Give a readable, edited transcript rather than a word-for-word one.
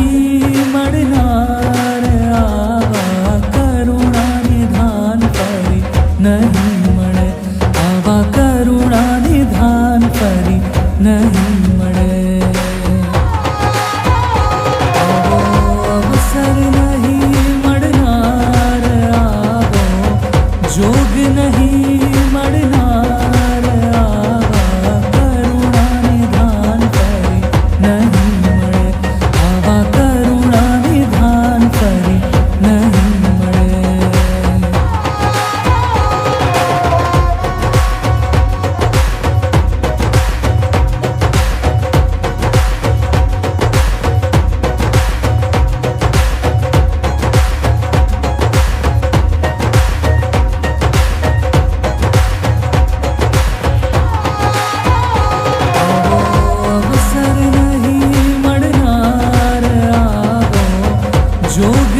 नहीं मळनार आवा करुणा निधान फरी नहीं मळे आवा करुणा निधान फरी नहीं मळे अवसर नहीं मळनार आवो जोग नहीं मळनार आवा करुणा निधान फरी नहीं मळे आवा करुणा निधान फरी नहीं मळे अवसर नहीं मळनार आवो जोग